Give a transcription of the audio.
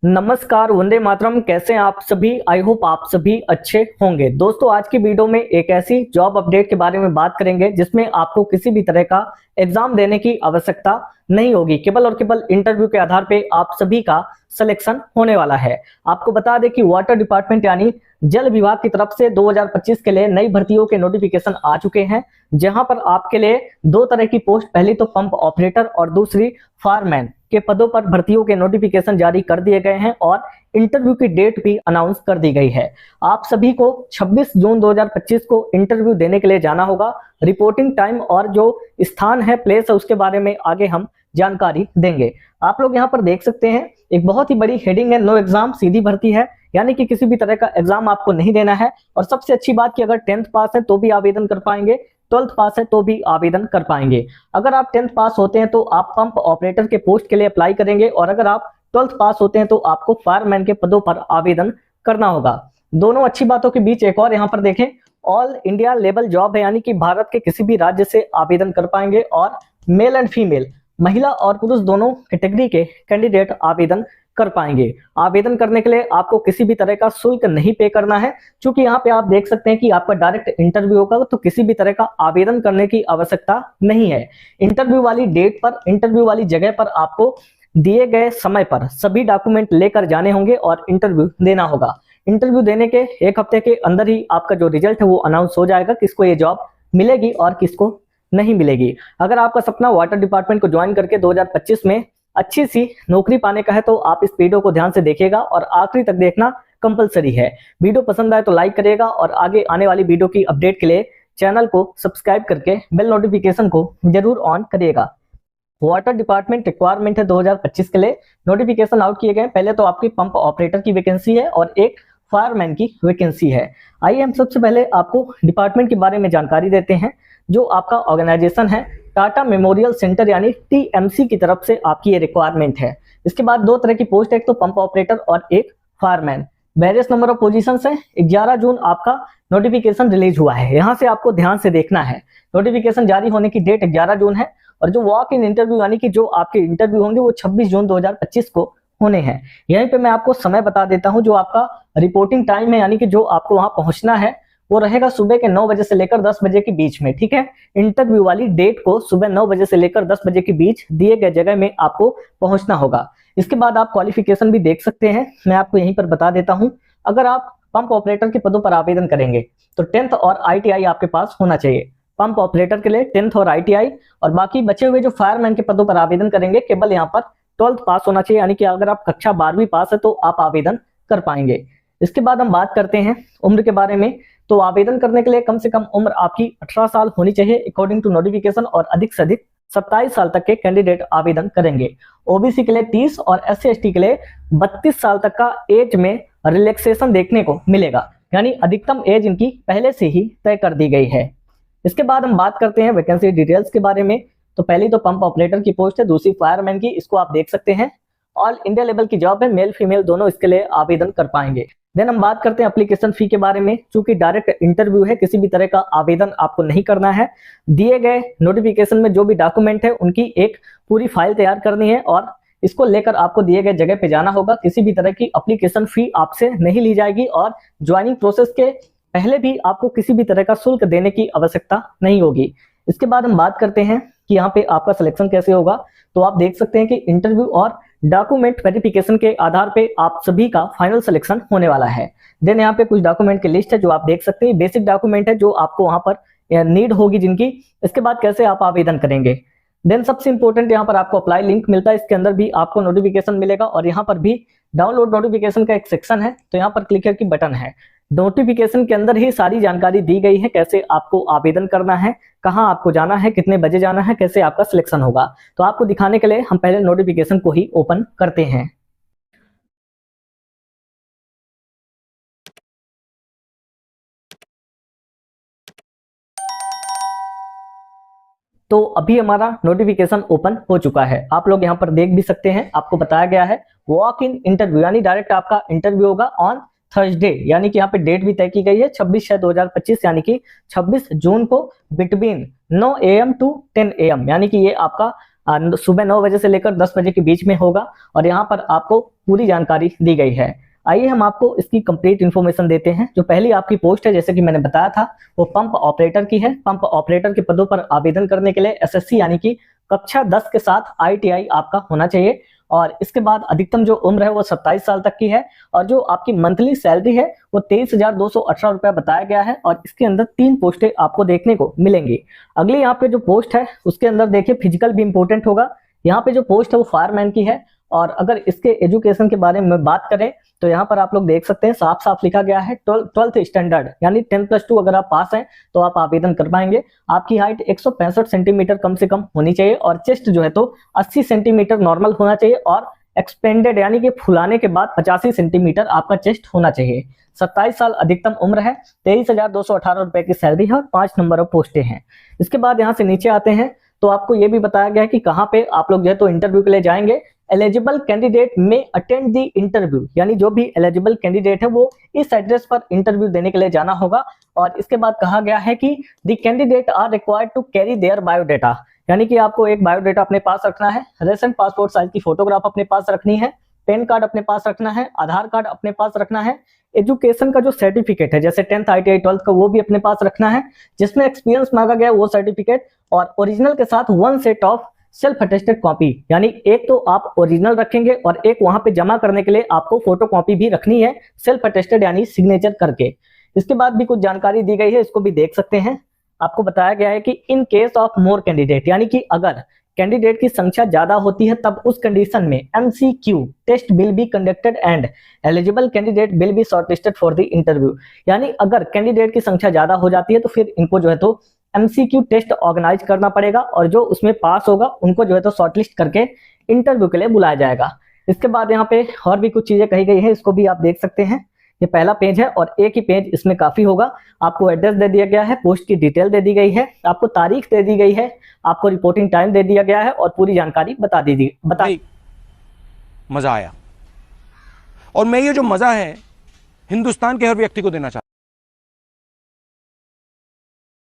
नमस्कार, वंदे मातरम। कैसे हैं आप सभी? आई होप आप सभी अच्छे होंगे। दोस्तों, आज की वीडियो में एक ऐसी जॉब अपडेट के बारे में बात करेंगे जिसमें आपको किसी भी तरह का एग्जाम देने की आवश्यकता नहीं होगी। केवल और केवल इंटरव्यू के आधार पे आप सभी का सिलेक्शन होने वाला है। आपको बता दें कि वाटर डिपार्टमेंट यानी जल विभाग की तरफ से 2025 के लिए नई भर्तियों के नोटिफिकेशन आ चुके हैं, जहां पर आपके लिए दो तरह की पोस्ट, पहली तो पंप ऑपरेटर और दूसरी फायरमैन के पदों पर भर्तियों के नोटिफिकेशन जारी कर दिए गए हैं और इंटरव्यू की डेट भी अनाउंस कर दी गई है। आप सभी को 26 जून 2025 को इंटरव्यू देने के लिए जाना होगा। रिपोर्टिंग टाइम और जो स्थान है, प्लेस है, उसके बारे में आगे हम जानकारी देंगे। आप लोग यहाँ पर देख सकते हैं, एक बहुत ही बड़ी हेडिंग है, नो एग्जाम, सीधी भर्ती है, यानी कि किसी भी तरह का एग्जाम आपको नहीं देना है। और सबसे अच्छी बात कि अगर 10th पास है तो भी आवेदन कर पाएंगे, 12th पास है तो भी आवेदन कर पाएंगे। अगर आप 10th पास होते हैं तो आप पंप ऑपरेटर के पोस्ट के लिए अप्लाई करेंगे, और अगर आप 12th पास होते हैं तो आपको फायरमैन के पदों पर आवेदन करना होगा। दोनों अच्छी बातों के बीच एक और यहाँ पर देखें, ऑल इंडिया लेवल जॉब है, यानी कि भारत के किसी भी राज्य से आवेदन कर पाएंगे, और मेल एंड फीमेल, महिला और पुरुष दोनों कैटेगरी के कैंडिडेट आवेदन कर पाएंगे। आवेदन करने के लिए आपको किसी भी तरह का शुल्क नहीं पे करना है, क्योंकि यहाँ पे आप देख सकते हैं कि आपका डायरेक्ट इंटरव्यू होगा, तो किसी भी तरह का आवेदन करने की आवश्यकता नहीं है। इंटरव्यू वाली डेट पर, इंटरव्यू वाली जगह पर आपको दिए गए समय पर सभी डॉक्यूमेंट लेकर जाने होंगे और इंटरव्यू देना होगा। इंटरव्यू देने के एक हफ्ते के अंदर ही आपका जो रिजल्ट है वो अनाउंस हो जाएगा, किसको ये जॉब मिलेगी और किसको नहीं मिलेगी। अगर आपका सपना वाटर डिपार्टमेंट को ज्वाइन करके 2025 में अच्छी सी नौकरी पाने का है तो आप इस वीडियो को ध्यान से देखिएगा और आखिरी तक देखना कंपलसरी है। वीडियो पसंद आए तो लाइक करिएगा और आगे आने वाली वीडियो की अपडेट के लिए चैनल को सब्सक्राइब करके बेल नोटिफिकेशन को जरूर ऑन करिएगा। वाटर डिपार्टमेंट रिक्वायरमेंट है 2025 के लिए, नोटिफिकेशन आउट किए गए। पहले तो आपकी पंप ऑपरेटर की वैकेंसी है और एक फायरमैन की वैकेंसी है। आइए हम सबसे पहले आपको डिपार्टमेंट के बारे में जानकारी देते हैं। जो आपका ऑर्गेनाइजेशन है टाटा मेमोरियल सेंटर यानी टीएमसी की तरफ से आपकी ये रिक्वायरमेंट है। इसके बाद दो तरह की पोस्ट है, एक तो पंप ऑपरेटर और एक fireman. Various number of position है। 11 जून आपका नोटिफिकेशन रिलीज हुआ है, यहाँ से आपको ध्यान से देखना है। नोटिफिकेशन जारी होने की डेट 11 जून है और जो वॉक इन इंटरव्यू यानी कि जो आपके इंटरव्यू होंगे वो 26 जून 2025 को होने हैं। यहीं पे मैं आपको समय बता देता हूं। जो आपका रिपोर्टिंग टाइम है, यानी कि जो आपको वहां पहुंचना है, वो रहेगा सुबह के 9 बजे से लेकर 10 बजे के बीच में। ठीक है, इंटरव्यू वाली डेट को सुबह 9 बजे से लेकर 10 बजे के बीच दिए गए जगह में आपको पहुंचना होगा। इसके बाद आप क्वालिफिकेशन भी देख सकते हैं, मैं आपको यहीं पर बता देता हूं। अगर आप पंप ऑपरेटर के पदों पर आवेदन करेंगे तो 10th और ITI आपके पास होना चाहिए। पंप ऑपरेटर के लिए 10th और ITI, और बाकी बचे हुए जो फायरमैन के पदों पर आवेदन करेंगे केवल यहाँ पर 12th पास होना चाहिए, यानी कि अगर आप कक्षा 12वीं पास है तो आप आवेदन कर पाएंगे। इसके बाद हम बात करते हैं उम्र के बारे में। तो आवेदन करने के लिए कम से कम उम्र आपकी 18 साल होनी चाहिए अकॉर्डिंग टू नोटिफिकेशन, और अधिक से अधिक 27 साल तक के कैंडिडेट आवेदन करेंगे। ओबीसी के लिए 30 और SC/ST के लिए 32 साल तक का एज में रिलैक्सेशन देखने को मिलेगा, यानी अधिकतम एज इनकी पहले से ही तय कर दी गई है। इसके बाद हम बात करते हैं वैकेंसी डिटेल्स के बारे में। तो पहली तो पंप ऑपरेटर की पोस्ट है, दूसरी फायरमैन की, इसको आप देख सकते हैं। ऑल इंडिया लेवल की जॉब है, मेल फीमेल दोनों इसके लिए आवेदन कर पाएंगे। देन हम बात करते हैं एप्लीकेशन फी के बारे में। चूंकि डायरेक्ट इंटरव्यू है, किसी भी तरह का आवेदन आपको नहीं करना है। दिए गए नोटिफिकेशन में जो भी डॉक्यूमेंट है उनकी एक पूरी फाइल तैयार करनी है और इसको लेकर आपको दिए गए जगह पे जाना होगा। किसी भी तरह की एप्लीकेशन फी आपसे नहीं ली जाएगी और ज्वाइनिंग प्रोसेस के पहले भी आपको किसी भी तरह का शुल्क देने की आवश्यकता नहीं होगी। इसके बाद हम बात करते हैं कि यहाँ पे आपका सिलेक्शन कैसे होगा। तो आप देख सकते हैं कि इंटरव्यू और डॉक्यूमेंट वेरिफिकेशन के आधार पे आप सभी का फाइनल सिलेक्शन होने वाला है। देन यहाँ पे कुछ डॉक्यूमेंट की लिस्ट है जो आप देख सकते हैं, बेसिक डॉक्यूमेंट है जो आपको वहां पर नीड होगी जिनकी। इसके बाद कैसे आप आवेदन करेंगे। देन सबसे इंपॉर्टेंट यहाँ पर आपको अप्लाई लिंक मिलता है, इसके अंदर भी आपको नोटिफिकेशन मिलेगा, और यहाँ पर भी डाउनलोड नोटिफिकेशन का एक सेक्शन है, तो यहाँ पर क्लिक की बटन है। नोटिफिकेशन के अंदर ही सारी जानकारी दी गई है, कैसे आपको आवेदन करना है, कहां आपको जाना है, कितने बजे जाना है, कैसे आपका सिलेक्शन होगा। तो आपको दिखाने के लिए हम पहले नोटिफिकेशन को ही ओपन करते हैं। तो अभी हमारा नोटिफिकेशन ओपन हो चुका है, आप लोग यहाँ पर देख भी सकते हैं। आपको बताया गया है वॉक इन इंटरव्यू, यानी डायरेक्ट आपका इंटरव्यू होगा ऑन थर्सडे, यानी कि यहाँ पे डेट भी तय की गई है 26/6/2025, यानी कि 26 जून को बिटवीन 9 AM टू 10 AM, यानी कि ये आपका सुबह 9 बजे से लेकर 10 बजे के बीच में होगा और यहाँ पर आपको पूरी जानकारी दी गई है। आइए हम आपको इसकी कंप्लीट इन्फॉर्मेशन देते हैं। जो पहली आपकी पोस्ट है, जैसे कि मैंने बताया था, वो पंप ऑपरेटर की है। पंप ऑपरेटर के पदों पर आवेदन करने के लिए एसएससी यानी कि कक्षा 10 के साथ आईटीआई आपका होना चाहिए और इसके बाद अधिकतम जो उम्र है वो 27 साल तक की है और जो आपकी मंथली सैलरी है वो 23,218 रुपया बताया गया है और इसके अंदर 3 पोस्टें आपको देखने को मिलेंगी। अगली यहाँ पे जो पोस्ट है उसके अंदर देखिए फिजिकल भी इंपॉर्टेंट होगा। यहाँ पे जो पोस्ट है वो फायरमैन की है और अगर इसके एजुकेशन के बारे में बात करें तो यहाँ पर आप लोग देख सकते हैं साफ साफ लिखा गया है 12th स्टैंडर्ड यानी 10+2 अगर आप पास हैं तो आप आवेदन कर पाएंगे। आपकी हाइट 165 सेंटीमीटर कम से कम होनी चाहिए और चेस्ट जो है तो 80 सेंटीमीटर नॉर्मल होना चाहिए और एक्सपेंडेड यानी कि फुलाने के बाद 85 सेंटीमीटर आपका चेस्ट होना चाहिए। 27 साल अधिकतम उम्र है। 23,218 रुपए की सैलरी है और 5 नंबर ऑफ पोस्टें हैं। इसके बाद यहाँ से नीचे आते हैं तो आपको ये भी बताया गया है कि कहाँ पे आप लोग जो है तो इंटरव्यू के लिए जाएंगे। एलिजिबल कैंडिडेट में अटेंड द इंटरव्यू यानी जो भी एलिजिबल कैंडिडेट है वो इस एड्रेस पर इंटरव्यू देने के लिए जाना होगा। और इसके बाद कहा गया है कि the candidate are required to carry their biodata यानी कि आपको एक बायोडाटा अपने पास रखना है, रेसेंट पासपोर्ट साइज की फोटोग्राफ अपने पास रखनी है, पैन कार्ड अपने पास रखना है, आधार कार्ड अपने पास रखना है, एजुकेशन का जो सर्टिफिकेट है जैसे 10th ITI 12th का वो भी अपने पास रखना है, जिसमें एक्सपीरियंस मांगा गया वो सर्टिफिकेट और ओरिजिनल के साथ 1 set of self attested copy यानी एक तो आप ओरिजिनल रखेंगे और एक वहां पे जमा करने के लिए आपको फोटो कॉपी भी रखनी है सेल्फ अटेस्टेड यानी सिग्नेचर करके। इसके बाद भी कुछ जानकारी दी गई है, इसको भी देख सकते हैं। आपको बताया गया है कि in case of more candidate यानी कि अगर कैंडिडेट की संख्या ज्यादा होती है तब उस कंडीशन में MCQ test will be conducted and eligible candidate will be shortlisted for the interview यानी अगर कैंडिडेट की संख्या ज्यादा हो जाती है तो फिर इनको जो है तो MCQ टेस्ट ऑर्गेनाइज करना पड़ेगा और जो उसमें पास होगा उनको जो है तो शॉर्टलिस्ट करके इंटरव्यू के लिए बुलाया जाएगा। इसके बाद यहाँ पे और भी कुछ चीजें कही गई है, इसको भी आप देख सकते हैं। ये पहला पेज है और एक ही पेज इसमें काफी होगा। आपको एड्रेस दे दिया गया है, पोस्ट की डिटेल दे दी गई है, आपको तारीख दे दी गई है, आपको रिपोर्टिंग टाइम दे दिया गया है और पूरी जानकारी बता मजा आया और मैं ये जो मजा है हिंदुस्तान के हर व्यक्ति को देना चाहता हूं।